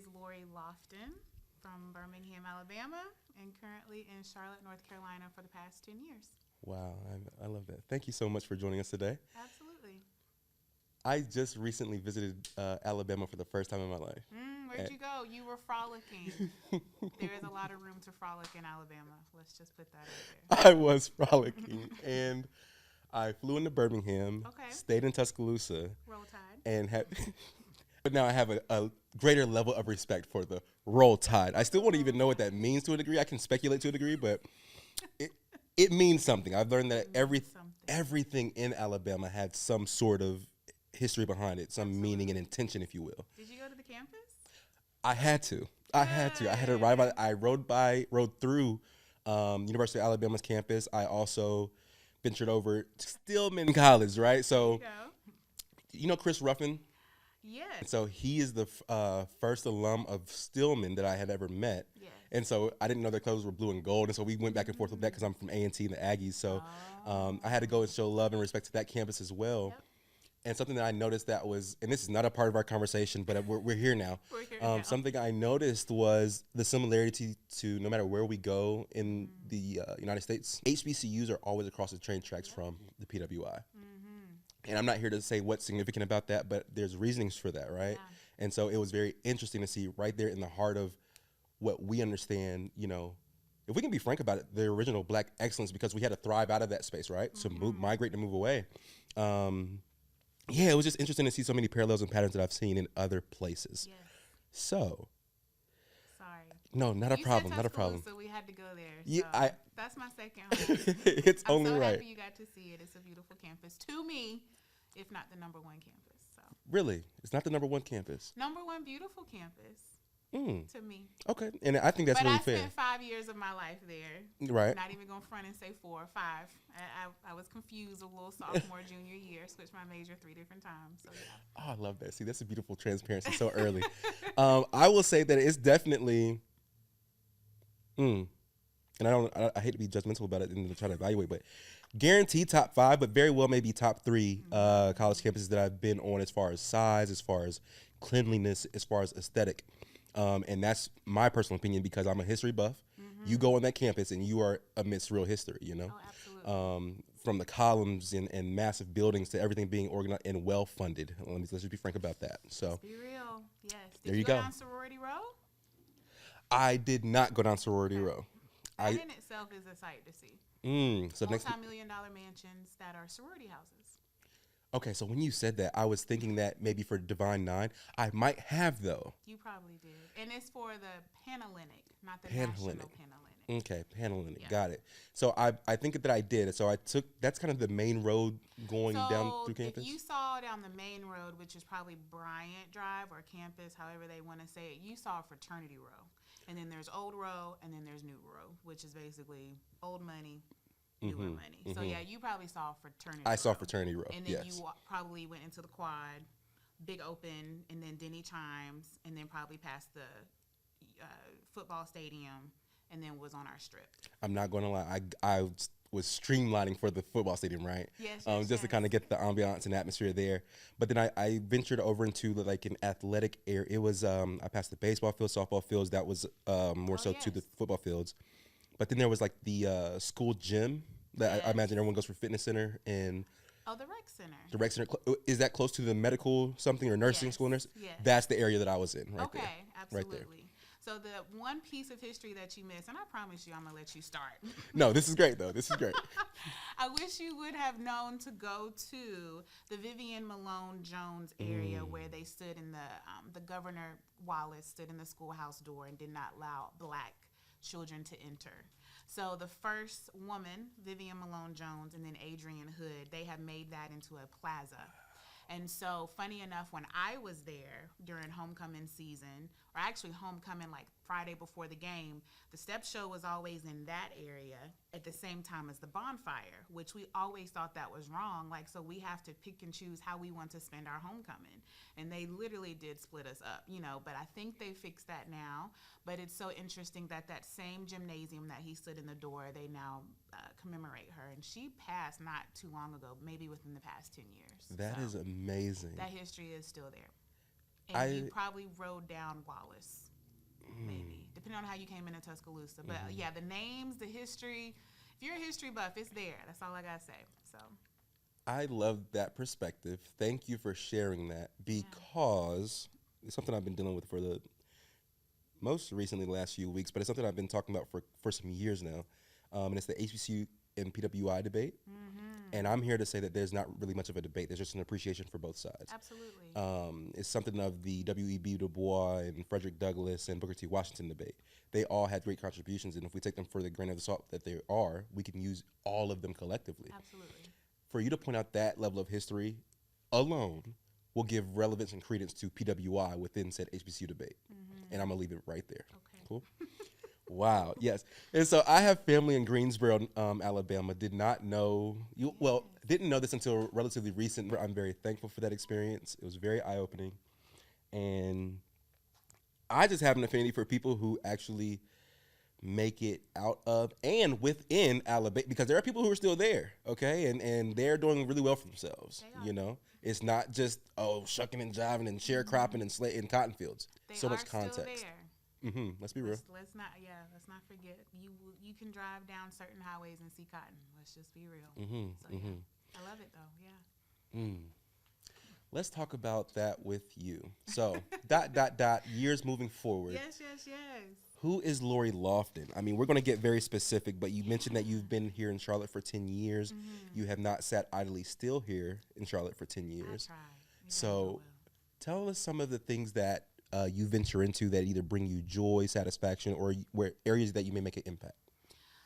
is Lorri Lofton from Birmingham, Alabama, and currently in Charlotte, North Carolina for the past 10 years. Wow, I love that. Thank you so much for joining us today. Absolutely. I just recently visited Alabama for the first time in my life. Where'd you go? You were frolicking. There is a lot of room to frolic in Alabama. Let's just put that out I was frolicking, and I flew into Birmingham, there. Okay. stayed in Tuscaloosa, Roll Tide. and had. But now I have a greater level of respect for the Roll Tide. I still won't even know what that means to a degree. I can speculate to a degree, but it means something. I've learned that everything in Alabama had some sort of history behind it, some meaning and intention, if you will. Did you go to the campus? I had to. I had to ride by. I rode through University of Alabama's campus. I also ventured over to Stillman College, right? So, There you know Chris Ruffin? Yes. And so he is the first alum of Stillman that I had ever met. Yes. And so I didn't know their clothes were blue and gold. And so we went back and forth with that because I'm from A&T and the Aggies. So I had to go and show love and respect to that campus as well. Yep. And something that I noticed that was, and this is not a part of our conversation, but we're here now. We're here now. Something I noticed was the similarity to no matter where we go in the United States, HBCUs are always across the train tracks from the PWI. And I'm not here to say what's significant about that, but there's reasonings for that, right? Yeah. And so it was very interesting to see right there in the heart of what we understand, you know, if we can be frank about it, the original Black excellence, because we had to thrive out of that space, right? So migrate to move away. Yeah, it was just interesting to see so many parallels and patterns that I've seen in other places. Yes. So. Sorry. No, not a You problem, said not a problem. Tuscaloosa, so we had to go there. Yeah, So that's my second home. It's I'm only so right. happy you got to see it. It's a beautiful campus to me, if not the number one campus. So Really? It's not the number one campus. number one beautiful campus to me. Okay, and I think that's But really I fair. spent 5 years of my life there. Right. Not even going to front and say 4 or 5. I was confused a little sophomore, junior year. Switched my major 3 different times. So yeah. Oh, I love that. See, that's a beautiful transparency so early. I will say that it's definitely, and I hate to be judgmental about it and try to evaluate, but guaranteed top 5, but very well maybe top 3 college campuses that I've been on as far as size, as far as cleanliness, as far as aesthetic. And that's my personal opinion because I'm a history buff. You go on that campus and you are amidst real history, you know? Oh, absolutely. From the columns and massive buildings to everything being organized and well funded. Let's just be frank about that. So Be real. Yes. Did There you go go. down Sorority Row? I did not go down Sorority Row. That in itself is a sight to see. So next, Multi-million-dollar mansions that are sorority houses. okay. So when you said that, I was thinking that maybe for Divine Nine, I might have though. You probably did. And it's for the Panhellenic, not the Panhellenic. National Panhellenic. Okay, Panhellenic, Yeah. got it. So I think that I did. So I took that's kind of the main road going down through campus. If you saw down the main road, which is probably Bryant Drive or campus, however they want to say it, you saw Fraternity Row. And then there's Old Row, and then there's New Row, which is basically old money, newer money. So yeah, you probably saw Fraternity Row. I saw Fraternity Row. And then Yes. you probably went into the Quad, Big Open, and then Denny Chimes, and then probably past the football stadium, and then was on our strip. I'm not going to lie. I was streamlining for the football stadium, right? Yes, Just to kind of get the ambiance and atmosphere there. But then I ventured over into like an athletic area. It was I passed the baseball fields, softball fields. That was more so to the yes. football fields. But then there was like the school gym that I imagine everyone goes for fitness center and Oh, the rec center. the rec center. Is that close to the medical something or nursing Yes, school nurse? yes. That's the area that I was in right Okay, there. absolutely. Right there. So the one piece of history that you missed, and I promise you I'm going to let you start. No, this is great though. This is great. I wish you would have known to go to the Vivian Malone Jones area where they stood in the Governor Wallace stood in the schoolhouse door and did not allow black children to enter. So the first woman, Vivian Malone Jones, and then Adrienne Hood, they have made that into a plaza. And so, funny enough, when I was there during homecoming season, or actually homecoming like Friday before the game, the step show was always in that area at the same time as the bonfire, which we always thought that was wrong. Like, so we have to pick and choose how we want to spend our homecoming. And they literally did split us up, you know, but I think they fixed that now. But it's so interesting that that same gymnasium that he stood in the door, they now commemorate her. And she passed not too long ago, maybe within the past 10 years. That is amazing. That history is still there. And you probably rode down Wallace, maybe, depending on how you came into Tuscaloosa. But yeah, the names, the history. If you're a history buff, it's there. That's all I gotta say. So I love that perspective. Thank you for sharing that, because it's something I've been dealing with for the most recently the last few weeks, but it's something I've been talking about for some years now. And it's the HBCU and PWI debate. And I'm here to say that there's not really much of a debate. There's just an appreciation for both sides. absolutely. It's something of the W.E.B. Du Bois and Frederick Douglass and Booker T. Washington debate. They all had great contributions, and if we take them for the grain of salt that they are, we can use all of them collectively. Absolutely. For you to point out that level of history alone will give relevance and credence to PWI within said HBCU debate. And I'm going to leave it right there. Okay. Cool? Wow. Yes. And so I have family in Greensboro, Alabama. Didn't know this until relatively recent. I'm very thankful for that experience. It was very eye-opening. And I just have an affinity for people who actually make it out of and within Alabama, because there are people who are still there, okay? And they're doing really well for themselves, you know? It's not just, shucking and jiving and sharecropping and in cotton fields. They so are much context. Still there. Let's be real. Let's not forget. You can drive down certain highways and see cotton. Let's just be real. Yeah, I love it though. Yeah. Let's talk about that with you. So, years moving forward. Yes. Who is Lorri Lofton? I mean, we're going to get very specific, but you mentioned that you've been here in Charlotte for 10 years. You have not sat idly still here in Charlotte for 10 years. I tried. So, tell us some of the things that you venture into that either bring you joy, satisfaction, or where areas that you may make an impact.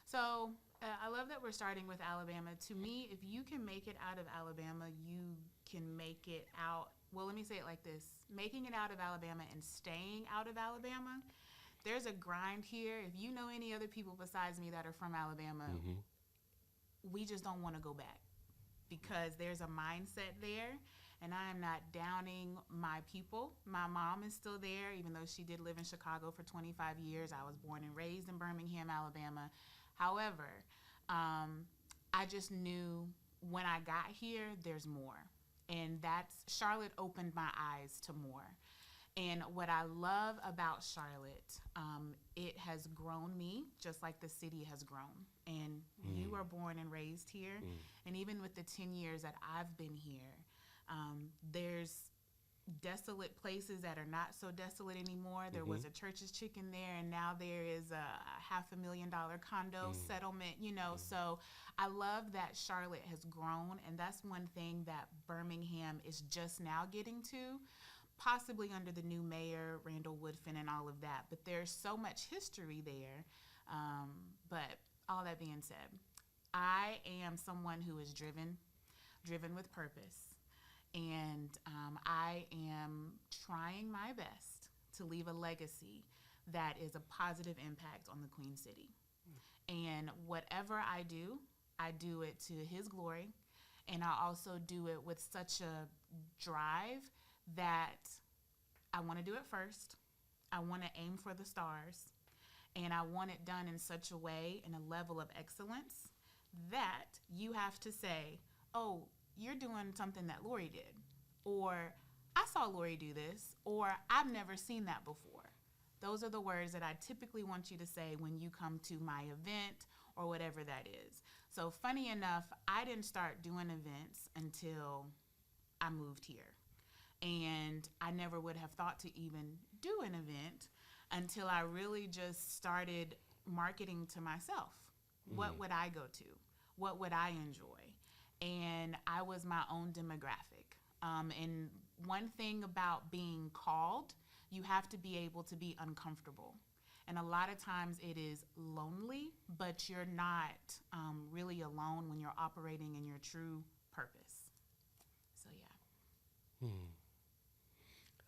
So I love that we're starting with Alabama. To me, if you can make it out of Alabama, you can make it out. Well, let me say it like this. Making it out of Alabama and staying out of Alabama, there's a grind here. If you know any other people besides me that are from Alabama, we just don't want to go back because there's a mindset there. And I am not downing my people. My mom is still there, even though she did live in Chicago for 25 years. I was born and raised in Birmingham, Alabama. However, I just knew when I got here, there's more. And Charlotte opened my eyes to more. And what I love about Charlotte, it has grown me just like the city has grown. And you are born and raised here. And even with the 10 years that I've been here, there's desolate places that are not so desolate anymore. There was a Church's Chicken there, and now there is a $500,000 condo settlement, So I love that Charlotte has grown, and that's one thing that Birmingham is just now getting to, possibly under the new mayor, Randall Woodfin, and all of that. But there's so much history there. But all that being said, I am someone who is driven with purpose. And I am trying my best to leave a legacy that is a positive impact on the Queen City. And whatever I do it to his glory. And I also do it with such a drive that I want to do it first. I want to aim for the stars. And I want it done in such a way and a level of excellence that you have to say, oh, you're doing something that Lorri did, or I saw Lorri do this, or I've never seen that before. Those are the words that I typically want you to say when you come to my event or whatever that is. So funny enough, I didn't start doing events until I moved here. And I never would have thought to even do an event until I really just started marketing to myself. What would I go to? What would I enjoy? And I was my own demographic. And one thing about being called, you have to be able to be uncomfortable. And a lot of times it is lonely, but you're not really alone when you're operating in your true purpose. So, yeah.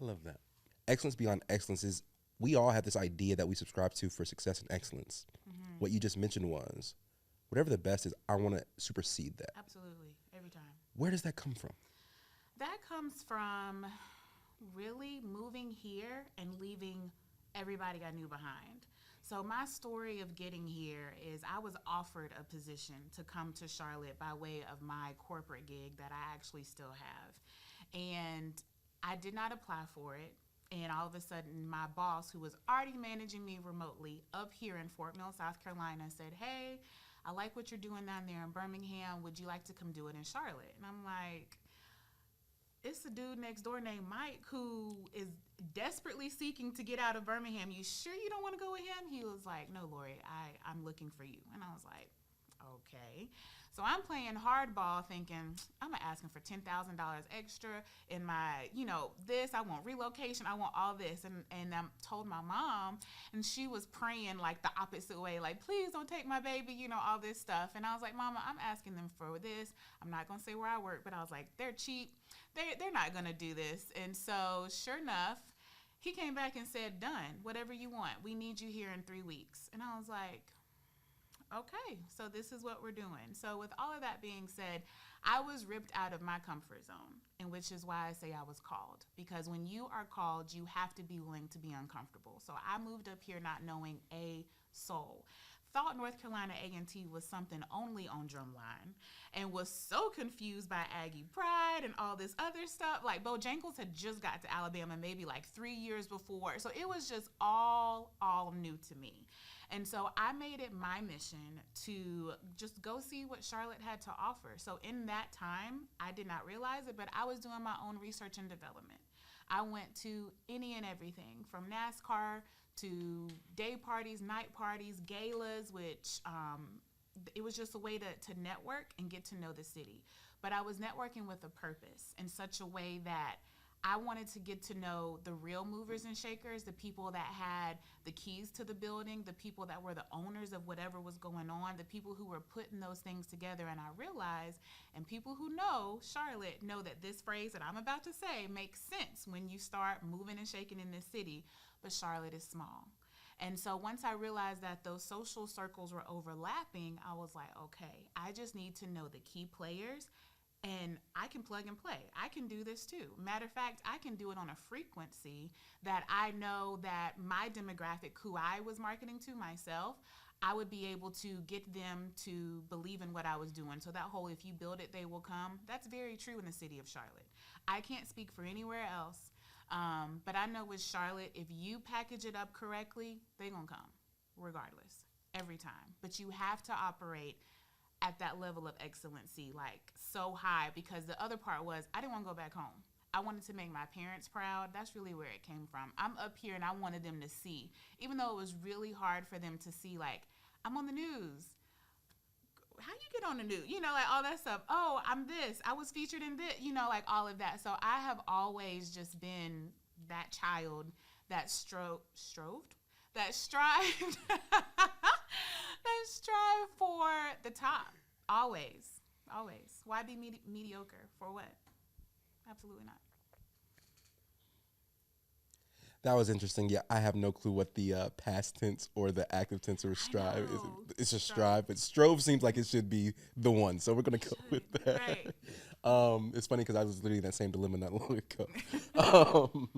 I love that. Excellence beyond excellence is, we all have this idea that we subscribe to for success and excellence. What you just mentioned was, whatever the best is, I want to supersede that. Absolutely, every time. Where does that come from? That comes from really moving here and leaving everybody I knew behind. So my story of getting here is I was offered a position to come to Charlotte by way of my corporate gig that I actually still have. And I did not apply for it. And all of a sudden, my boss, who was already managing me remotely up here in Fort Mill, South Carolina, said, "Hey, I like what you're doing down there in Birmingham. Would you like to come do it in Charlotte?" And I'm like, it's a dude next door named Mike who is desperately seeking to get out of Birmingham. You sure you don't want to go with him? He was like, "No, Lori, I'm looking for you." And I was like, okay. So I'm playing hardball thinking, I'm going to ask him for $10,000 extra in my, this. I want relocation. I want all this. And I told my mom, and she was praying like the opposite way, like, "Please don't take my baby," all this stuff. And I was like, "Mama, I'm asking them for this. I'm not going to say where I work," but I was like, they're cheap. They're not going to do this. And so sure enough, he came back and said, "Done, whatever you want. We need you here in 3 weeks." And I was like, okay, so this is what we're doing. So with all of that being said, I was ripped out of my comfort zone, and which is why I say I was called. Because when you are called, you have to be willing to be uncomfortable. So I moved up here not knowing a soul. Thought North Carolina A&T was something only on Drumline, and was so confused by Aggie Pride and all this other stuff. Like Bojangles had just got to Alabama maybe like 3 years before. So it was just all new to me. And so I made it my mission to just go see what Charlotte had to offer. So in that time, I did not realize it, but I was doing my own research and development. I went to any and everything from NASCAR to day parties, night parties, galas, which it was just a way to network and get to know the city. But I was networking with a purpose in such a way that I wanted to get to know the real movers and shakers, the people that had the keys to the building, the people that were the owners of whatever was going on, the people who were putting those things together. And I realized, and people who know Charlotte know that this phrase that I'm about to say makes sense when you start moving and shaking in this city, but Charlotte is small. And so once I realized that those social circles were overlapping, I was like, okay, I just need to know the key players, and I can plug and play. I can do this too. Matter of fact, I can do it on a frequency that I know that my demographic, who I was marketing to myself, I would be able to get them to believe in what I was doing. So that whole, if you build it, they will come, that's very true in the city of Charlotte. I can't speak for anywhere else, but I know with Charlotte, if you package it up correctly, they're going to come regardless, every time. But you have to operate at that level of excellency, like so high, because the other part was I didn't want to go back home. I wanted to make my parents proud. That's really where it came from. I'm up here and I wanted them to see, even though it was really hard for them to see, like, I'm on the news. How you get on the news? Like all that stuff. Oh, I'm this. I was featured in this, like all of that. So I have always just been that child that strived, that strive for the top. Always. Why be mediocre? For what? Absolutely not. That was interesting. Yeah, I have no clue what the past tense or the active tense or strive is. It's just strive, but strove seems like it should be the one. So we're going to go with that. Right. It's funny because I was literally in that same dilemma not long ago.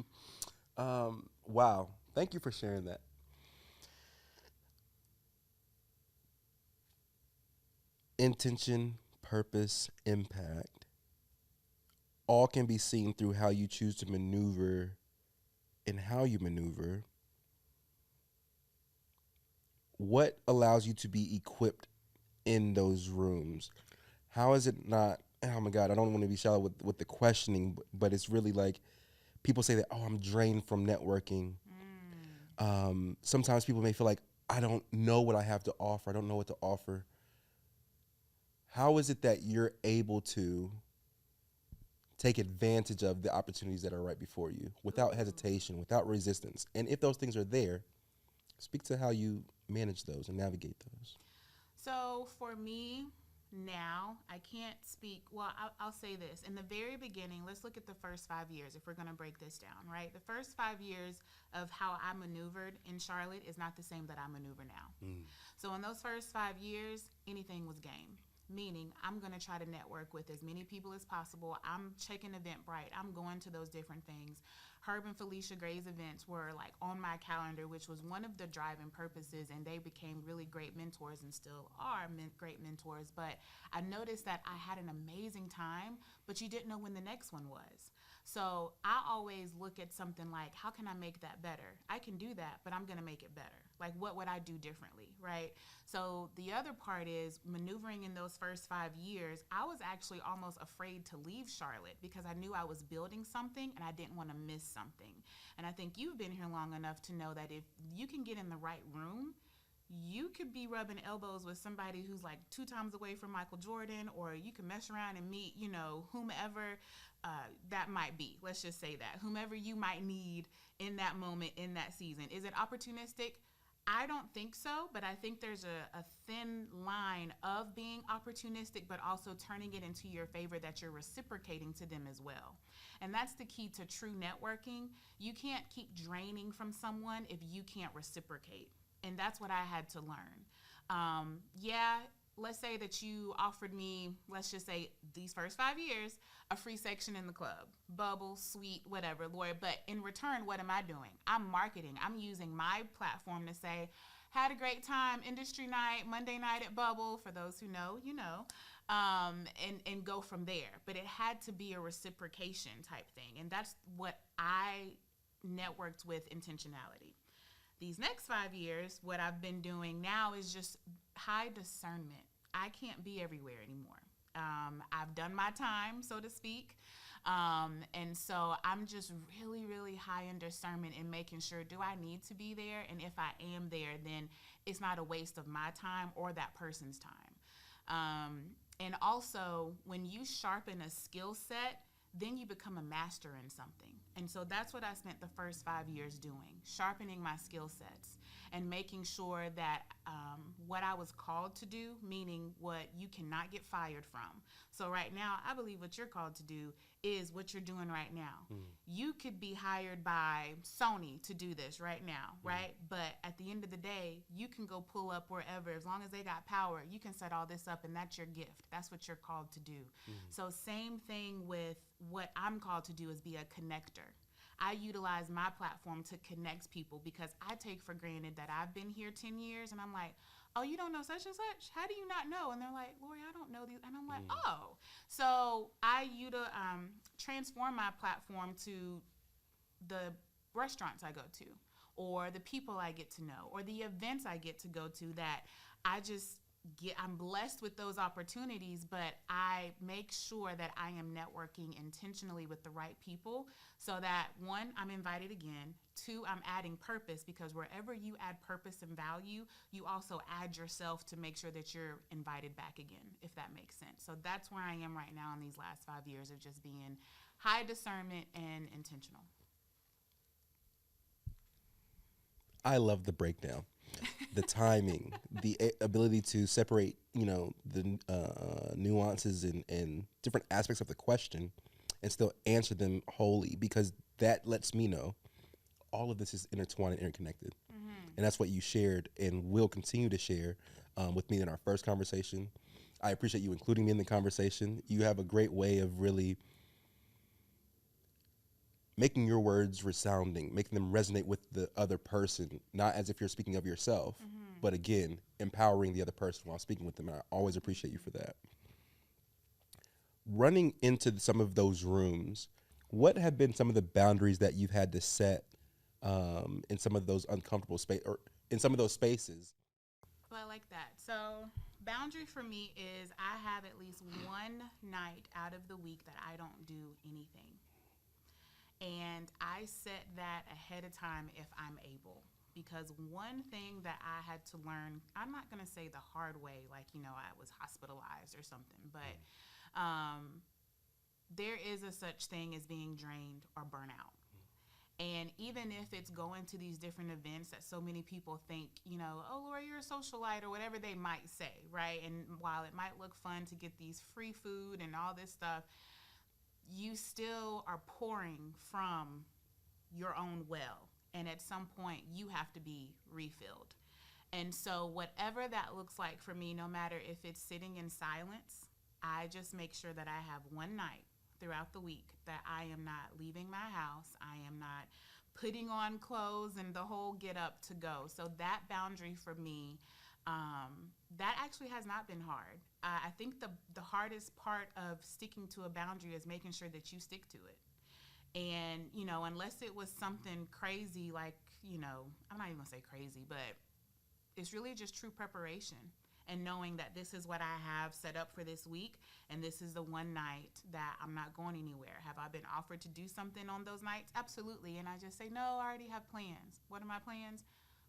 Wow. Thank you for sharing that. Intention, purpose, impact, all can be seen through how you choose to maneuver and how you maneuver. What allows you to be equipped in those rooms? How is it not, oh my God, I don't want to be shallow with the questioning, but it's really like people say that, oh, I'm drained from networking. Sometimes people may feel like, I don't know what I have to offer. I don't know what to offer. How is it that you're able to take advantage of the opportunities that are right before you without hesitation, without resistance? And if those things are there, speak to how you manage those and navigate those. So for me now, I can't speak, well, I'll say this. In the very beginning, let's look at the first 5 years if we're going to break this down, right? The first 5 years of how I maneuvered in Charlotte is not the same that I maneuver now. So in those first 5 years, anything was game. Meaning I'm going to try to network with as many people as possible. I'm checking Eventbrite. I'm going to those different things. Herb and Felicia Gray's events were like on my calendar, which was one of the driving purposes, and they became really great mentors and still are great mentors. But I noticed that I had an amazing time, but you didn't know when the next one was. So I always look at something like, how can I make that better? I can do that, but I'm going to make it better. Like, what would I do differently, right? So the other part is maneuvering in those first 5 years. I was actually almost afraid to leave Charlotte because I knew I was building something and I didn't want to miss something. And I think you've been here long enough to know that if you can get in the right room, you could be rubbing elbows with somebody who's like 2 times away from Michael Jordan, or you can mess around and meet, whomever that might be. Let's just say that. Whomever you might need in that moment, in that season. Is it opportunistic? I don't think so, but I think there's a thin line of being opportunistic, but also turning it into your favor that you're reciprocating to them as well. And that's the key to true networking. You can't keep draining from someone if you can't reciprocate. And that's what I had to learn. Let's say that you offered me, let's just say these first 5 years, a free section in the club, bubble, suite, whatever, Lori. But in return, what am I doing? I'm marketing. I'm using my platform to say, had a great time, industry night, Monday night at Bubble. For those who know, you know, and go from there. But it had to be a reciprocation type thing. And that's what I networked with intentionality. These next 5 years, what I've been doing now is just high discernment. I can't be everywhere anymore. I've done my time, so to speak. And so I'm just really, really high in discernment in making sure, do I need to be there? And if I am there, then it's not a waste of my time or that person's time. And also, when you sharpen a skill set, then you become a master in something. And so that's what I spent the first 5 years doing, sharpening my skill sets and making sure that what I was called to do, meaning what you cannot get fired from. So right now, I believe what you're called to do is what you're doing right now. You could be hired by Sony to do this right now, right? But at the end of the day, you can go pull up wherever. As long as they got power, you can set all this up, and that's your gift. That's what you're called to do. So same thing with what I'm called to do is be a connector. I utilize my platform to connect people because I take for granted that I've been here 10 years and I'm like, oh, you don't know such and such? How do you not know? And they're like, Lori, I don't know these. And I'm like, oh. So I transform my platform to the restaurants I go to, or the people I get to know, or the events I get to go to that I'm blessed with those opportunities, but I make sure that I am networking intentionally with the right people so that, 1, I'm invited again. 2, I'm adding purpose, because wherever you add purpose and value, you also add yourself to make sure that you're invited back again, if that makes sense. So that's where I am right now in these last 5 years of just being high discernment and intentional. I love the breakdown, the timing, the ability to separate, the nuances and different aspects of the question and still answer them wholly, because that lets me know all of this is intertwined and interconnected. And that's what you shared and will continue to share with me in our first conversation. I appreciate you including me in the conversation. You have a great way of really making your words resounding, making them resonate with the other person, not as if you're speaking of yourself, but again, empowering the other person while speaking with them. And I always appreciate you for that. Running into some of those rooms, what have been some of the boundaries that you've had to set in some of those uncomfortable space or in some of those spaces? Well, I like that. So boundary for me is I have at least one night out of the week that I don't do anything. And I set that ahead of time if I'm able. Because one thing that I had to learn, I'm not going to say the hard way, like, I was hospitalized or something, but there is a such thing as being drained or burnout. And even if it's going to these different events that so many people think, oh, Lori, you're a socialite or whatever they might say, right? And while it might look fun to get these free food and all this stuff, you still are pouring from your own well. And at some point, you have to be refilled. And so whatever that looks like for me, no matter if it's sitting in silence, I just make sure that I have one night throughout the week that I am not leaving my house. I am not putting on clothes and the whole get up to go. So that boundary for me, that actually has not been hard. I think the hardest part of sticking to a boundary is making sure that you stick to it. And, unless it was something crazy, like, I'm not even going to say crazy, but it's really just true preparation and knowing that this is what I have set up for this week, and this is the one night that I'm not going anywhere. Have I been offered to do something on those nights? Absolutely. And I just say, no, I already have plans. What are my plans?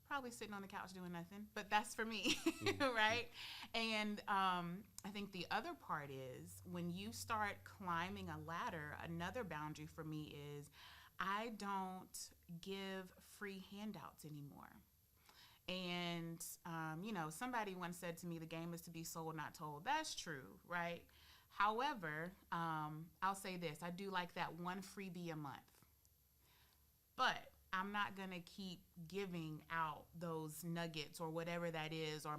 Probably sitting on the couch doing nothing, but that's for me, right? And I think the other part is when you start climbing a ladder, another boundary for me is I don't give free handouts anymore. And, somebody once said to me, the game is to be sold, not told. That's true, right? However, I'll say this. I do like that one freebie a month. But I'm not going to keep giving out those nuggets or whatever that is, or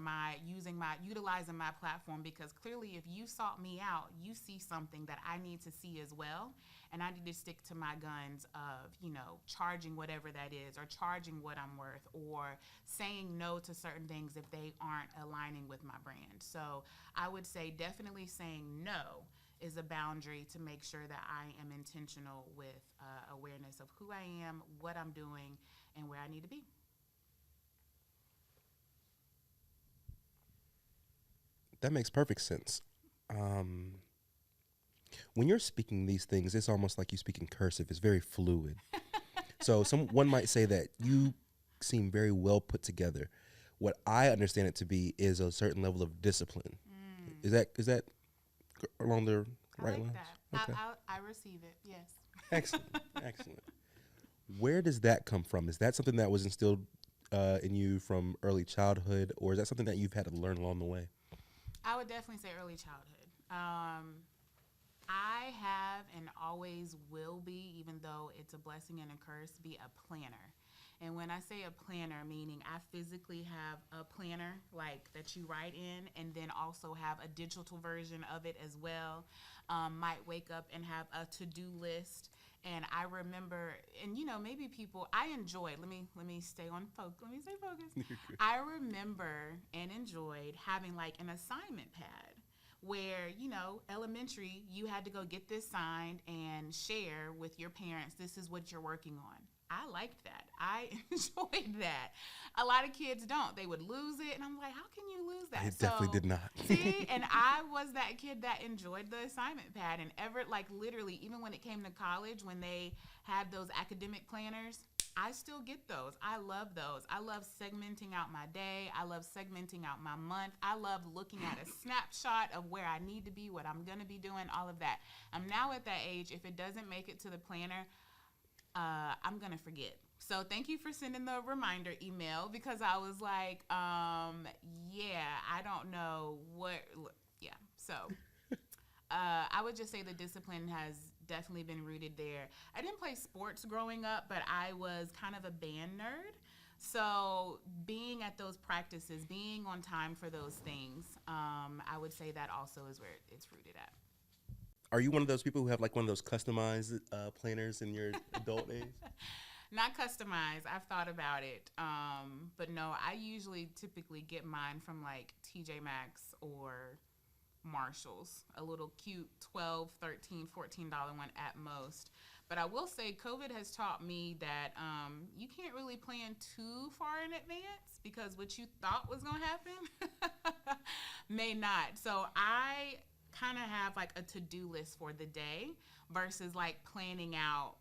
utilizing my platform, because clearly if you sought me out, you see something that I need to see as well. And I need to stick to my guns of, charging whatever that is, or charging what I'm worth, or saying no to certain things if they aren't aligning with my brand. So I would say definitely saying no is a boundary to make sure that I am intentional with awareness of who I am, what I'm doing, and where I need to be. That makes perfect sense. When you're speaking these things, it's almost like you speak in cursive. It's very fluid. So one might say that you seem very well put together. What I understand it to be is a certain level of discipline. Is that along the right lines? That. Okay. I receive it. Yes. Excellent. Where does that come from? Is that something that was instilled in you from early childhood, or is that something that you've had to learn along the way? I would definitely say early childhood. I have and always will be, even though it's a blessing and a curse, be a planner. And when I say a planner, meaning I physically have a planner like that you write in, and then also have a digital version of it as well. Might wake up and have a to-do list. And I remember, and maybe people, I enjoyed, let me stay focused. I remember and enjoyed having like an assignment pad where, elementary, you had to go get this signed and share with your parents, this is what you're working on. I liked that. I enjoyed that. A lot of kids don't. They would lose it, and I'm like, how can you lose that? I definitely did not. See, and I was that kid that enjoyed the assignment pad, and literally, even when it came to college, when they had those academic planners, I still get those. I love those. I love segmenting out my day. I love segmenting out my month. I love looking at a snapshot of where I need to be, what I'm going to be doing, all of that. I'm now at that age, if it doesn't make it to the planner, I'm going to forget. So thank you for sending the reminder email, because I was like, I don't know what, So I would just say the discipline has definitely been rooted there. I didn't play sports growing up, but I was kind of a band nerd. So being at those practices, being on time for those things, I would say that also is where it's rooted at. Are you one of those people who have like one of those customized planners in your adult days? Not customized. I've thought about it. But no, I typically get mine from like TJ Maxx or Marshalls, a little cute $12, $13, $14 one at most. But I will say COVID has taught me that you can't really plan too far in advance, because what you thought was going to happen may not. So I kind of have like a to-do list for the day versus like planning out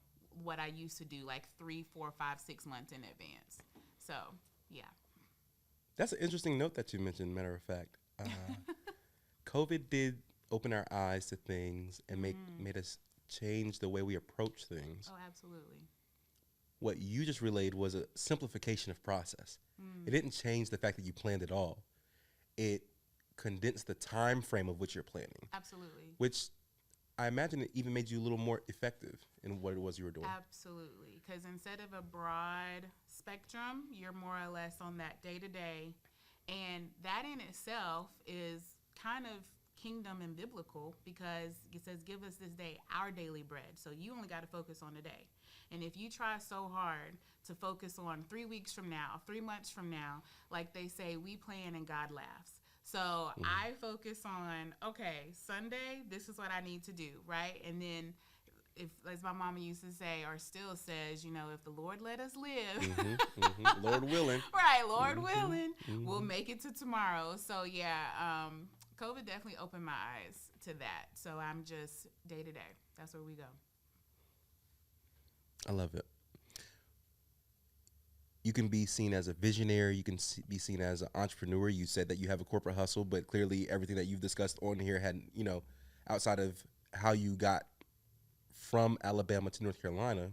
what I used to do like 3, 4, 5, 6 months in advance. So, yeah. That's an interesting note that you mentioned, matter of fact. COVID did open our eyes to things and made us change the way we approach things. Oh, absolutely. What you just relayed was a simplification of process. It didn't change the fact that you planned it all. It condensed the time frame of which you're planning. Absolutely. Which I imagine it even made you a little more effective in what it was you were doing. Absolutely. Because instead of a broad spectrum, you're more or less on that day-to-day. And that in itself is kind of kingdom and biblical, because it says, give us this day our daily bread. So you only got to focus on the day. And if you try so hard to focus on 3 weeks from now, 3 months from now, like they say, we plan and God laughs. So I focus on, okay, Sunday, this is what I need to do, right? And then if, as my mama used to say, or still says, if the Lord let us live, Lord willing, right, Lord willing, we'll make it to tomorrow. So yeah, COVID definitely opened my eyes to that. So I'm just day to day. That's where we go. I love it. You can be seen as a visionary. You can be seen as an entrepreneur. You said that you have a corporate hustle, but clearly everything that you've discussed on here had, outside of how you got from Alabama to North Carolina,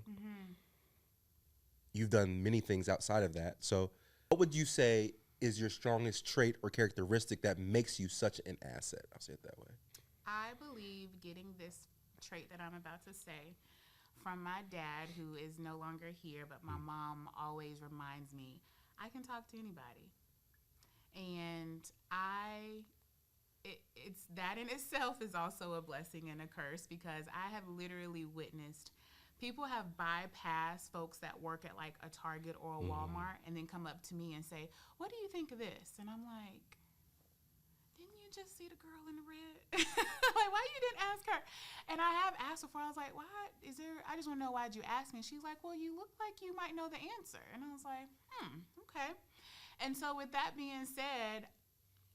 you've done many things outside of that. So what would you say is your strongest trait or characteristic that makes you such an asset? I'll say it that way. I believe getting this trait that I'm about to say from my dad, who is no longer here, but my mom always reminds me, I can talk to anybody. And it's that in itself is also a blessing and a curse, because I have literally witnessed people have bypassed folks that work at like a Target or a Walmart and then come up to me and say, what do you think of this? And I'm like, didn't you just see the girl in the red? Like, why you didn't ask her? And I have asked before. I was like, I just want to know, why'd you ask me? And she's like, well, you look like you might know the answer. And I was like, okay. And so with that being said,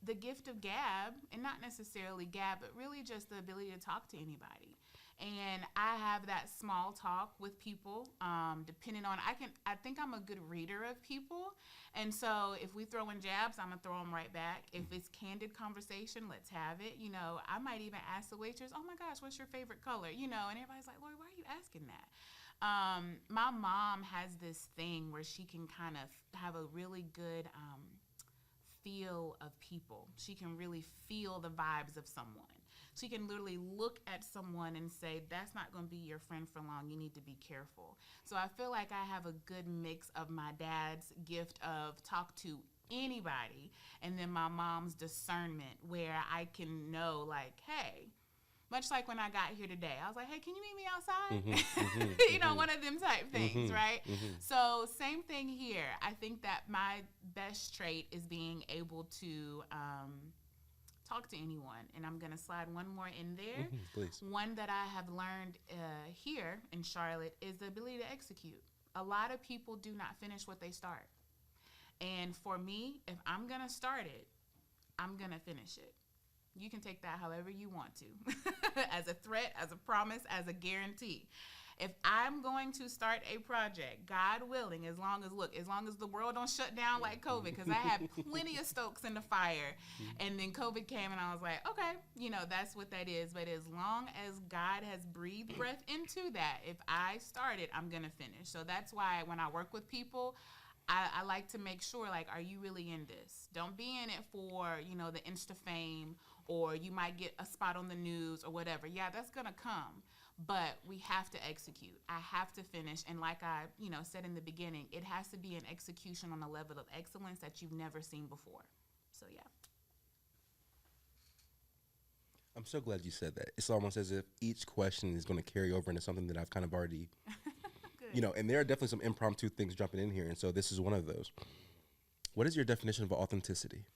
the gift of gab, and not necessarily gab, but really just the ability to talk to anybody. And I have that small talk with people, depending on, I think I'm a good reader of people. And so if we throw in jabs, I'm going to throw them right back. If it's candid conversation, let's have it. I might even ask the waitress, oh my gosh, what's your favorite color? And everybody's like, Lorri, why are you asking that? My mom has this thing where she can kind of have a really good feel of people. She can really feel the vibes of someone. She can literally look at someone and say, that's not going to be your friend for long. You need to be careful. So I feel like I have a good mix of my dad's gift of talk to anybody, and then my mom's discernment, where I can know, like, hey, much like when I got here today, I was like, hey, can you meet me outside? One of them type things, right? So same thing here. I think that my best trait is being able to talk to anyone. And I'm going to slide one more in there. Please. One that I have learned here in Charlotte is the ability to execute. A lot of people do not finish what they start. And for me, if I'm going to start it, I'm going to finish it. You can take that however you want to, as a threat, as a promise, as a guarantee. If I'm going to start a project, God willing, as long as the world don't shut down like COVID, because I had plenty of stokes in the fire, and then COVID came and I was like, okay, that's what that is. But as long as God has breathed breath into that, if I start it, I'm going to finish. So that's why when I work with people, I like to make sure, like, are you really in this? Don't be in it for, the Insta fame, or you might get a spot on the news or whatever. Yeah, that's going to come. But we have to execute. I have to finish. And like I, said in the beginning, it has to be an execution on a level of excellence that you've never seen before. So, yeah. I'm so glad you said that. It's almost as if each question is going to carry over into something that I've kind of already, and there are definitely some impromptu things jumping in here. And so this is one of those. What is your definition of authenticity?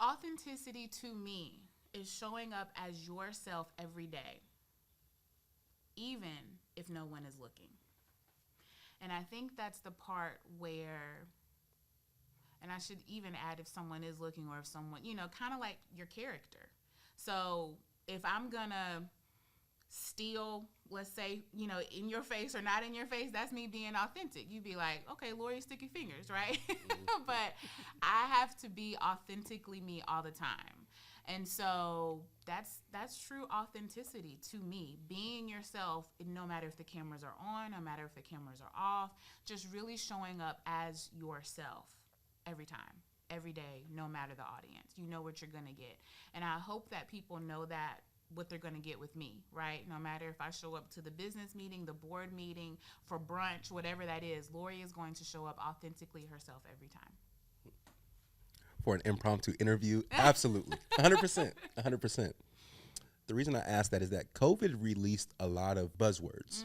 Authenticity to me is showing up as yourself every day, even if no one is looking. And I think that's the part where, and I should even add if someone is looking, or if someone, kind of like your character. So if I'm gonna steal, let's say, in your face or not in your face, that's me being authentic. You'd be like, okay, Lorri, sticky fingers, right? But I have to be authentically me all the time. And so that's true authenticity to me. Being yourself, no matter if the cameras are on, no matter if the cameras are off, just really showing up as yourself every time, every day, no matter the audience. You know what you're going to get. And I hope that people know that, what they're going to get with me, right? No matter if I show up to the business meeting, the board meeting, for brunch, whatever that is, Lorri is going to show up authentically herself every time. For an impromptu interview, absolutely, 100%, 100%. The reason I asked that is that COVID released a lot of buzzwords.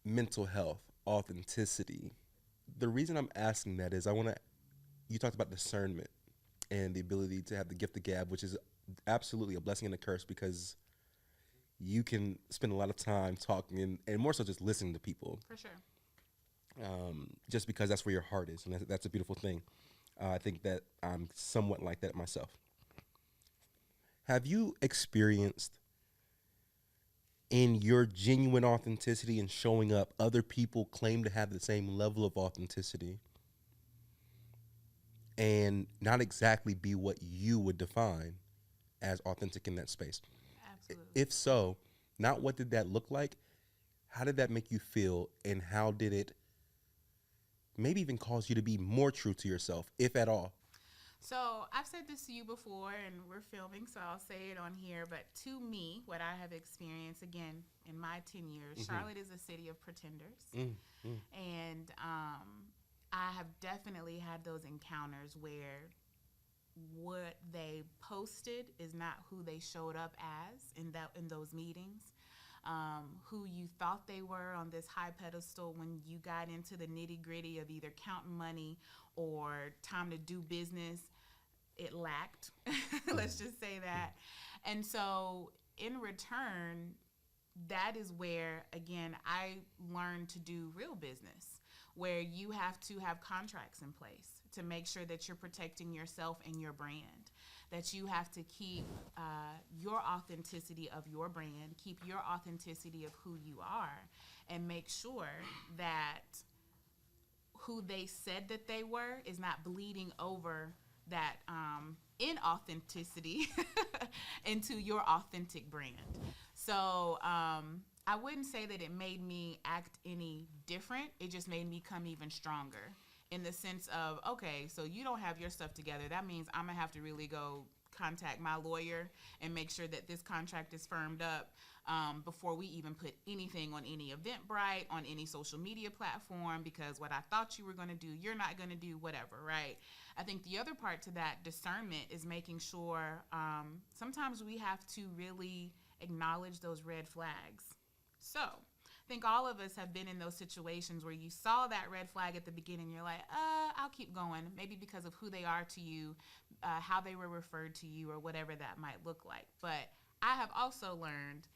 Mental health, authenticity. The reason I'm asking that is you talked about discernment and the ability to have the gift of gab, which is absolutely a blessing and a curse, because you can spend a lot of time talking and more so just listening to people. For sure. Just because that's where your heart is, and that's a beautiful thing. I think that I'm somewhat like that myself. Have you experienced in your genuine authenticity and showing up, other people claim to have the same level of authenticity and not exactly be what you would define as authentic in that space? Absolutely. If so, not what did that look like? How did that make you feel? And how did it maybe even cause you to be more true to yourself, if at all? So I've said this to you before, and we're filming, so I'll say it on here. But to me, what I have experienced, again, in my 10 years, Charlotte is a city of pretenders. And I have definitely had those encounters where what they posted is not who they showed up as in those meetings. Who you thought they were on this high pedestal when you got into the nitty gritty of either counting money or time to do business, it lacked. Let's just say that. And so in return, that is where, again, I learned to do real business, where you have to have contracts in place to make sure that you're protecting yourself and your brand, that you have to keep your authenticity of your brand, keep your authenticity of who you are, and make sure that who they said that they were is not bleeding over that inauthenticity into your authentic brand. So I wouldn't say that it made me act any different. It just made me come even stronger in the sense of, okay, so you don't have your stuff together. That means I'm going to have to really go contact my lawyer and make sure that this contract is firmed up before we even put anything on any Eventbrite, on any social media platform, because what I thought you were going to do, you're not going to do, whatever, right? I think the other part to that discernment is making sure sometimes we have to really acknowledge those red flags. So I think all of us have been in those situations where you saw that red flag at the beginning. You're like, I'll keep going, maybe because of who they are to you, how they were referred to you, or whatever that might look like. But I have also learned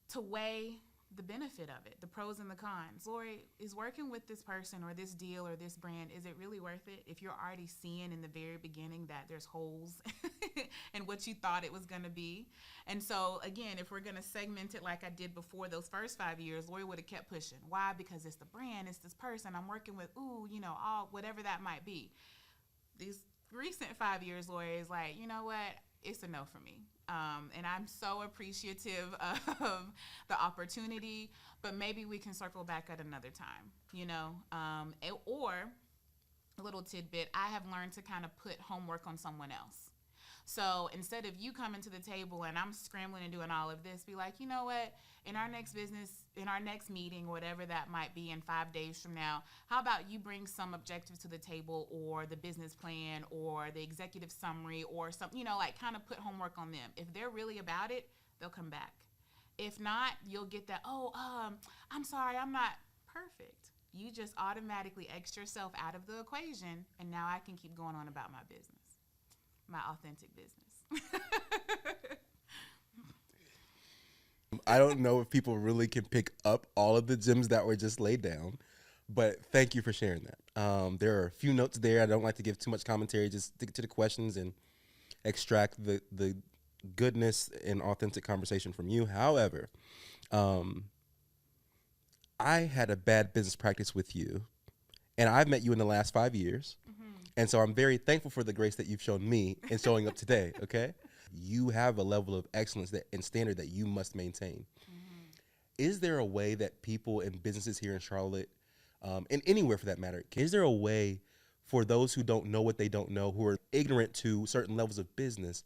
to weigh the benefit of it, the pros and the cons. Lorri, is working with this person or this deal or this brand, is it really worth it if you're already seeing in the very beginning that there's holes in what you thought it was going to be? And so, again, if we're going to segment it like I did before those first 5 years, Lorri would have kept pushing. Why? Because it's the brand, it's this person I'm working with, all whatever that might be. These recent 5 years, Lorri is like, you know what? It's a no for me. And I'm so appreciative of the opportunity, but maybe we can circle back at another time, or a little tidbit, I have learned to kind of put homework on someone else. So instead of you coming to the table and I'm scrambling and doing all of this, be like, you know what, in our next meeting, whatever that might be in 5 days from now, how about you bring some objectives to the table, or the business plan, or the executive summary, or something, like kind of put homework on them. If they're really about it, they'll come back. If not, you'll get that, I'm sorry, I'm not perfect. You just automatically X yourself out of the equation, and now I can keep going on about my business. My authentic business. I don't know if people really can pick up all of the gems that were just laid down, but thank you for sharing that. There are a few notes there. I don't like to give too much commentary. Just stick to the questions and extract the goodness and authentic conversation from you. However, I had a bad business practice with you, and I've met you in the last 5 years. And so I'm very thankful for the grace that you've shown me in showing up today, okay? You have a level of excellence and standard that you must maintain. Is there a way that people and businesses here in Charlotte, and anywhere for that matter, is there a way for those who don't know what they don't know, who are ignorant to certain levels of business,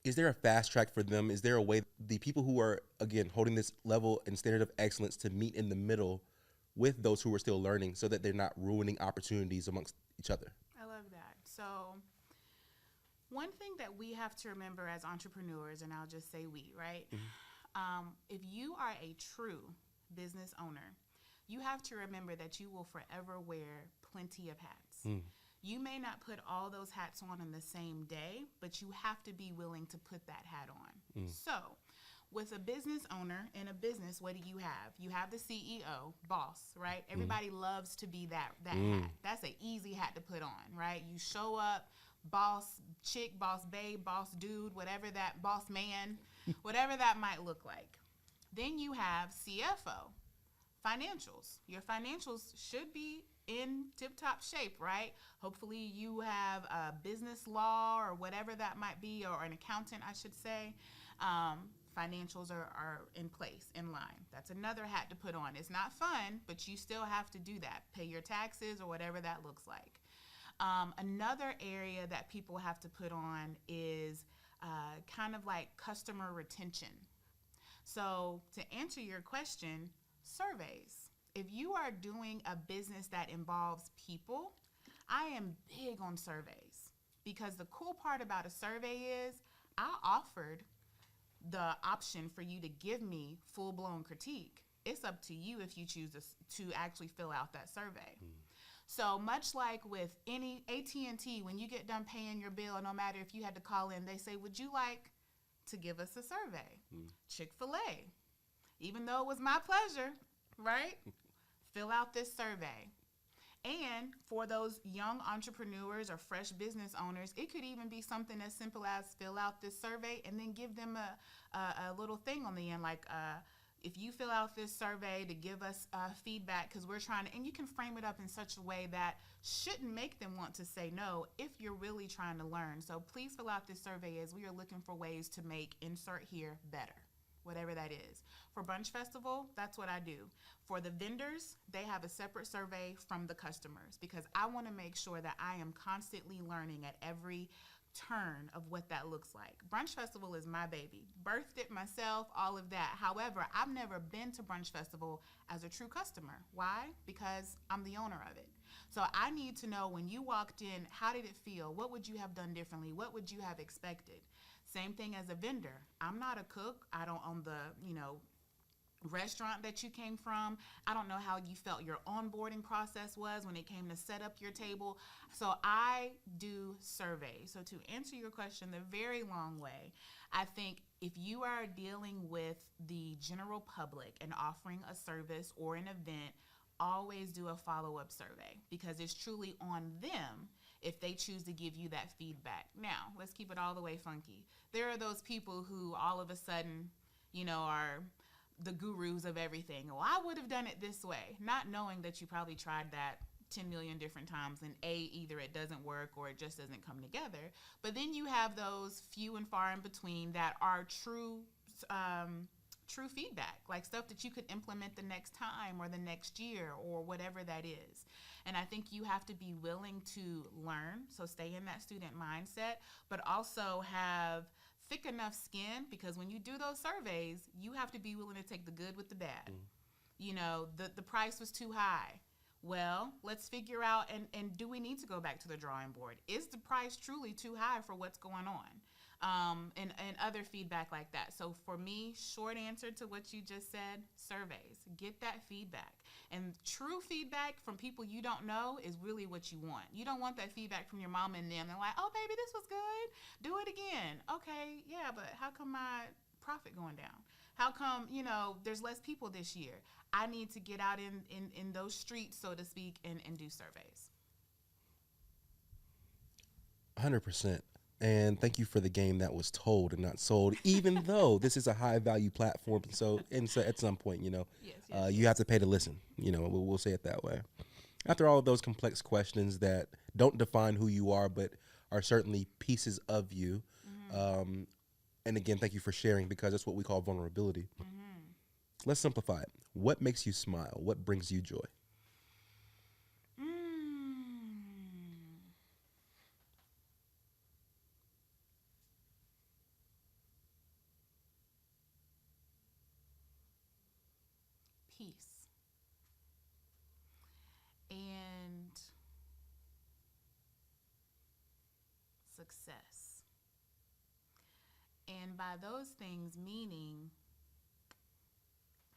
is there a fast track for them? Is there a way the people who are, again, holding this level and standard of excellence to meet in the middle with those who are still learning so that they're not ruining opportunities amongst each other? I love that. So one thing that we have to remember as entrepreneurs, and I'll just say we, right? If you are a true business owner, you have to remember that you will forever wear plenty of hats. You may not put all those hats on the same day, but you have to be willing to put that hat on. So with a business owner in a business, what do you have? You have the CEO, boss, right? Everybody loves to be that hat. That's an easy hat to put on, right? You show up, boss chick, boss babe, boss dude, whatever that, boss man, whatever that might look like. Then you have CFO, financials. Your financials should be in tip-top shape, right? Hopefully you have a business law or whatever that might be, or an accountant, I should say. Financials are in place, in line. That's another hat to put on. It's not fun, but you still have to do that. Pay your taxes or whatever that looks like. Another area that people have to put on is kind of like customer retention. So to answer your question, surveys. If you are doing a business that involves people, I am big on surveys, because the cool part about a survey is I offered the option for you to give me full-blown critique. It's up to you if you choose to actually fill out that survey. So much like with any AT&T, when you get done paying your bill, no matter if you had to call in, they say, would you like to give us a survey? Chick-fil-A, even though it was my pleasure, right? Fill out this survey. And for those young entrepreneurs or fresh business owners, it could even be something as simple as fill out this survey and then give them a little thing on the end, like if you fill out this survey to give us feedback, because we're trying to, and you can frame it up in such a way that shouldn't make them want to say no if you're really trying to learn. So please fill out this survey, as we are looking for ways to make insert here better, whatever that is. For Brunch Festival, that's what I do. For the vendors, they have a separate survey from the customers, because I want to make sure that I am constantly learning at every turn of what that looks like. Brunch Festival is my baby. Birthed it myself, all of that. However, I've never been to Brunch Festival as a true customer. Why? Because I'm the owner of it. So I need to know, when you walked in, how did it feel? What would you have done differently? What would you have expected? Same thing as a vendor. I'm not a cook. I don't own the, restaurant that you came from. I don't know how you felt your onboarding process was when it came to set up your table. So I do surveys. So to answer your question the very long way, I think if you are dealing with the general public and offering a service or an event, always do a follow-up survey, because it's truly on them if they choose to give you that feedback. Now, let's keep it all the way funky. There are those people who all of a sudden, are the gurus of everything. Well, I would have done it this way, not knowing that you probably tried that 10 million different times, and either it doesn't work or it just doesn't come together. But then you have those few and far in between that are true feedback, like stuff that you could implement the next time or the next year or whatever that is. And I think you have to be willing to learn, so stay in that student mindset, but also have thick enough skin, because when you do those surveys, you have to be willing to take the good with the bad. The price was too high. Well, let's figure out, and do we need to go back to the drawing board? Is the price truly too high for what's going on? And other feedback like that. So for me, short answer to what you just said, surveys. Get that feedback. And true feedback from people you don't know is really what you want. You don't want that feedback from your mom and them. They're like, oh, baby, this was good. Do it again. Okay, yeah, but how come my profit going down? How come, there's less people this year? I need to get out in those streets, so to speak, and do surveys. 100%. And thank you for the game that was told and not sold, even though this is a high value platform. So at some point, Yes. you have to pay to listen, we'll say it that way. After all of those complex questions that don't define who you are, but are certainly pieces of you. And again, thank you for sharing, because that's what we call vulnerability. Let's simplify it. What makes you smile? What brings you joy? Peace. And success. And by those things, meaning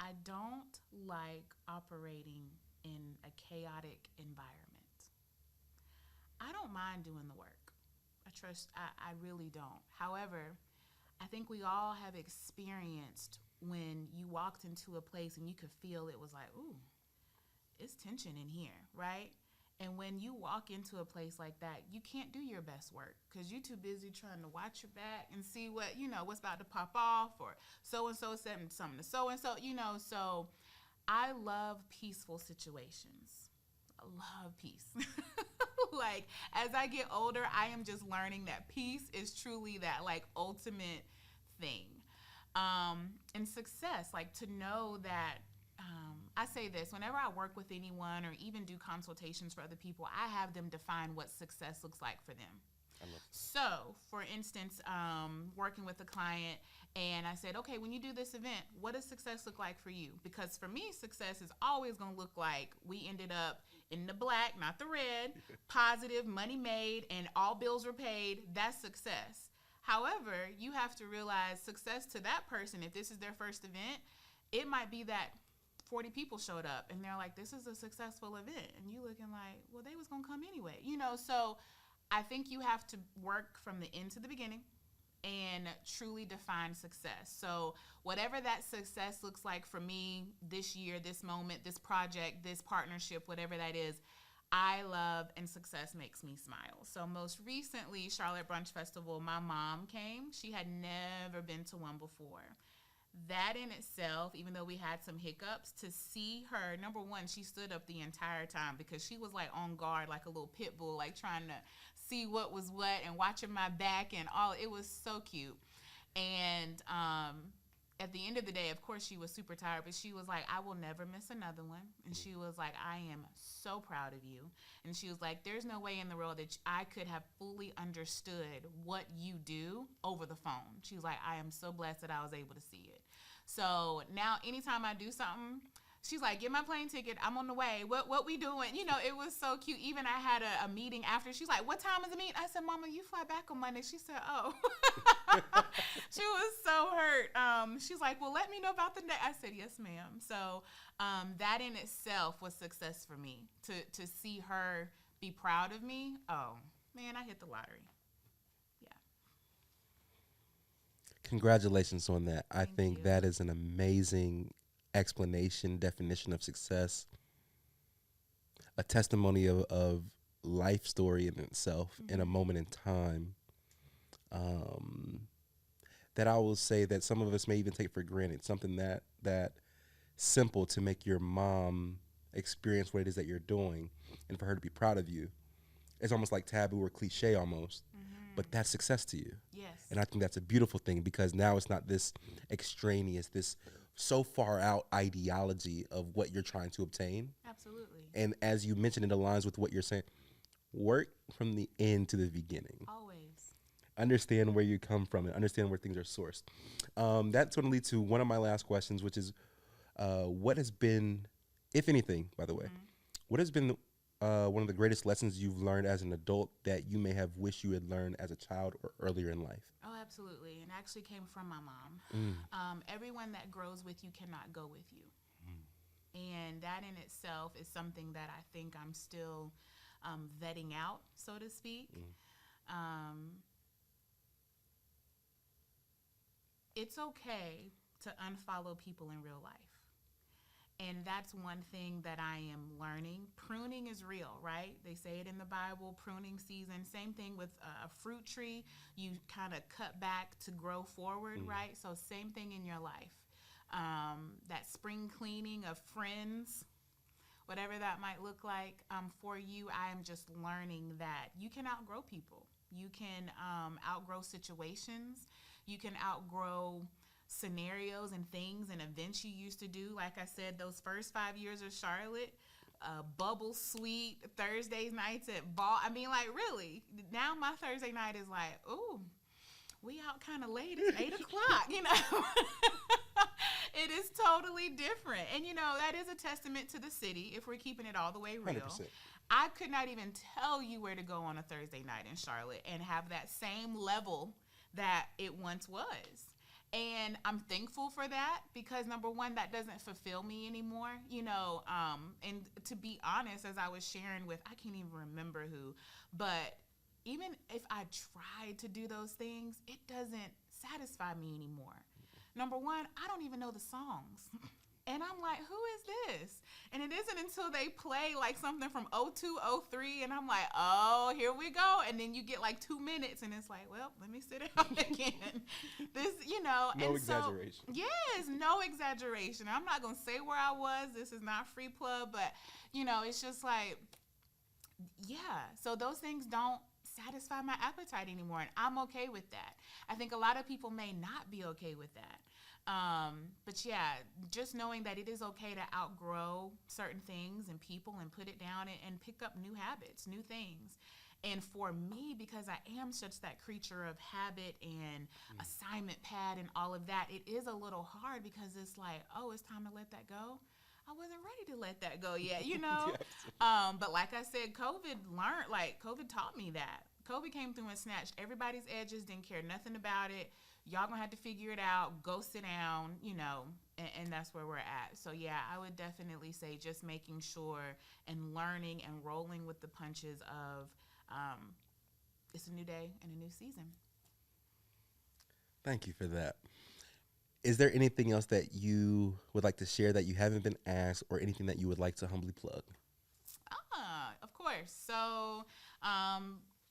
I don't like operating in a chaotic environment. I don't mind doing the work. I really don't. However, I think we all have experienced when you walked into a place and you could feel it was like, ooh, it's tension in here, right? And when you walk into a place like that, you can't do your best work because you're too busy trying to watch your back and see what, what's about to pop off, or so-and-so said something to so-and-so, So I love peaceful situations. I love peace. Like, as I get older, I am just learning that peace is truly that, like, ultimate thing. And success, like, to know that, I say this, whenever I work with anyone or even do consultations for other people, I have them define what success looks like for them. So, for instance, working with a client, and I said, okay, when you do this event, what does success look like for you? Because for me, success is always going to look like we ended up in the black, not the red, positive, money made, and all bills were paid. That's success. However, you have to realize success to that person, if this is their first event, it might be that 40 people showed up and they're like, this is a successful event. And you looking like, well, they was going to come anyway. So I think you have to work from the end to the beginning and truly define success. So whatever that success looks like for me this year, this moment, this project, this partnership, whatever that is, I love, and success makes me smile. So most recently, Charlotte Brunch Festival, my mom came. She had never been to one before. That in itself, even though we had some hiccups, to see her, number one, she stood up the entire time because she was like on guard, like a little pit bull, like trying to see what was what and watching my back and all. It was so cute. And at the end of the day, of course, she was super tired, but she was like, I will never miss another one. And she was like, I am so proud of you. And she was like, there's no way in the world that I could have fully understood what you do over the phone. She was like, I am so blessed that I was able to see it. So now anytime I do something, she's like, get my plane ticket. I'm on the way. What we doing? It was so cute. Even I had a meeting after. She's like, what time is the meeting? I said, Mama, you fly back on Monday. She said, oh. She was so hurt. She's like, well, let me know about the day. I said, yes, ma'am. So that in itself was success for me. To see her be proud of me, oh, man, I hit the lottery. Yeah. Congratulations on that. I Thank think you. that is an amazing explanation, definition of success, a testimony of life story in itself, in a moment in time, that I will say that some of us may even take for granted, something that simple to make your mom experience what it is that you're doing and for her to be proud of you. It's almost like taboo or cliche almost, but that's success to you. Yes. And I think that's a beautiful thing because now it's not this extraneous, this so far out ideology of what you're trying to obtain. Absolutely. And as you mentioned, it aligns with what you're saying. Work from the end to the beginning. Always. Understand where you come from and understand where things are sourced. That's going to lead to one of my last questions, which is what has been, if anything, by the way, what has been one of the greatest lessons you've learned as an adult that you may have wished you had learned as a child or earlier in life? Oh, absolutely. And actually came from my mom. Everyone that grows with you cannot go with you. And that in itself is something that I think I'm still vetting out, so to speak. It's okay to unfollow people in real life. And that's one thing that I am learning. Pruning is real, right? They say it in the Bible, pruning season. Same thing with a fruit tree. You kind of cut back to grow forward, right? So same thing in your life. That spring cleaning of friends, whatever that might look like for you, I am just learning that you can outgrow people. You can outgrow situations. You can outgrow scenarios and things and events you used to do. Like I said, those first 5 years of Charlotte, bubble suite, Thursday nights at ball. I mean, like, really, now my Thursday night is like, ooh, we out kind of late. It's 8 o'clock, It is totally different. And, that is a testament to the city, if we're keeping it all the way real. 100%. I could not even tell you where to go on a Thursday night in Charlotte and have that same level that it once was. And I'm thankful for that because, number one, that doesn't fulfill me anymore, and to be honest, as I was sharing with, I can't even remember who, but even if I tried to do those things, it doesn't satisfy me anymore. Number one, I don't even know the songs. And I'm like, who is this? And it isn't until they play like something from 02, 03, and I'm like, oh, here we go. And then you get like 2 minutes, and it's like, well, let me sit down again. This, No exaggeration. Yes, no exaggeration. I'm not going to say where I was. This is not free plug, but, it's just like, yeah. So those things don't satisfy my appetite anymore, and I'm okay with that. I think a lot of people may not be okay with that. But yeah, just knowing that it is okay to outgrow certain things and people and put it down and pick up new habits, new things. And for me, because I am such that creature of habit and assignment pad and all of that, it is a little hard because it's like, oh, it's time to let that go. I wasn't ready to let that go yet, Yes. But like I said, COVID taught me that. COVID came through and snatched everybody's edges, didn't care nothing about it. Y'all gonna have to figure it out, go sit down, and that's where we're at. So yeah, I would definitely say just making sure and learning and rolling with the punches of it's a new day and a new season. Thank you for that. Is there anything else that you would like to share that you haven't been asked, or anything that you would like to humbly plug? Of course. So,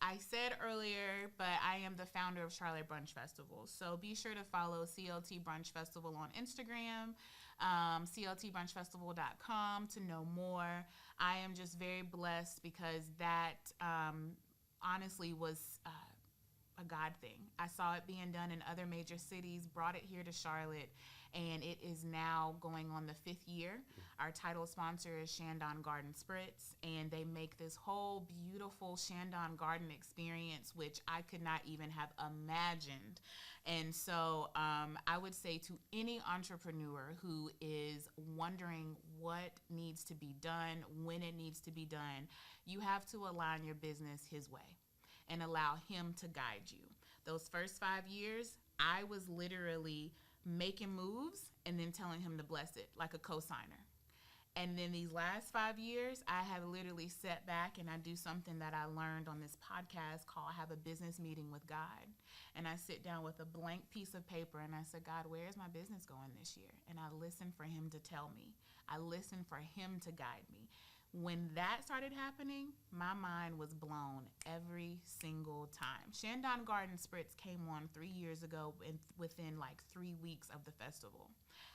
I said earlier, but I am the founder of Charlotte Brunch Festival. So be sure to follow CLT Brunch Festival on Instagram, cltbrunchfestival.com to know more. I am just very blessed because that honestly was a God thing. I saw it being done in other major cities, brought it here to Charlotte, and it is now going on the 5th year. Our title sponsor is Shandon Garden Spritz, and they make this whole beautiful Shandon Garden experience, which I could not even have imagined. And so I would say to any entrepreneur who is wondering what needs to be done, when it needs to be done, you have to align your business his way and allow him to guide you. Those first 5 years, I was literally making moves and then telling him to bless it like a co-signer. And then these last 5 years, I have literally sat back and I do something that I learned on this podcast called Have a Business Meeting with God. And I sit down with a blank piece of paper and I said, God, where is my business going this year? And I listen for him to tell me. I listen for him to guide me. When that started happening, my mind was blown every single time. Shandon Garden Spritz came on 3 years ago within like 3 weeks of the festival.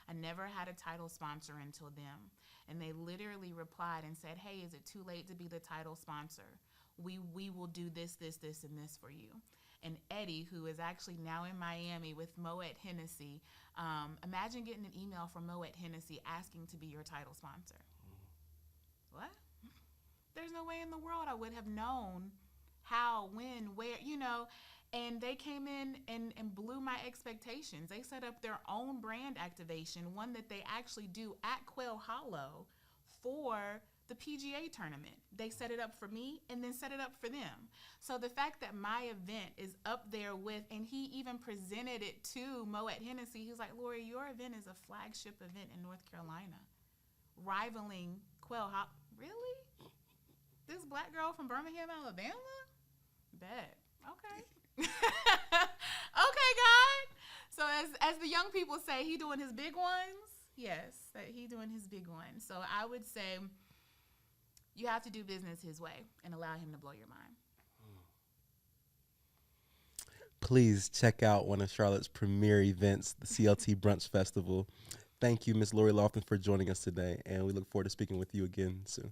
I never had a title sponsor until then. And they literally replied and said, hey, is it too late to be the title sponsor? We will do this, this, this, and this for you. And Eddie, who is actually now in Miami with Moet Hennessy, imagine getting an email from Moet Hennessy asking to be your title sponsor. What? There's no way in the world I would have known how, when, where, and they came in and blew my expectations. They set up their own brand activation, one that they actually do at Quail Hollow for the PGA tournament. They set it up for me and then set it up for them. So the fact that my event is up there with, and he even presented it to Moet Hennessy, he was like, Lorri, your event is a flagship event in North Carolina, rivaling Quail Hollow. Really? This black girl from Birmingham, Alabama? Bet. Okay. Okay, God. So as the young people say, he doing his big ones. Yes, that he doing his big ones. So I would say you have to do business his way and allow him to blow your mind. Please check out one of Charlotte's premier events, the CLT Brunch Festival. Thank you, Ms. Lorri Lofton, for joining us today, and we look forward to speaking with you again soon.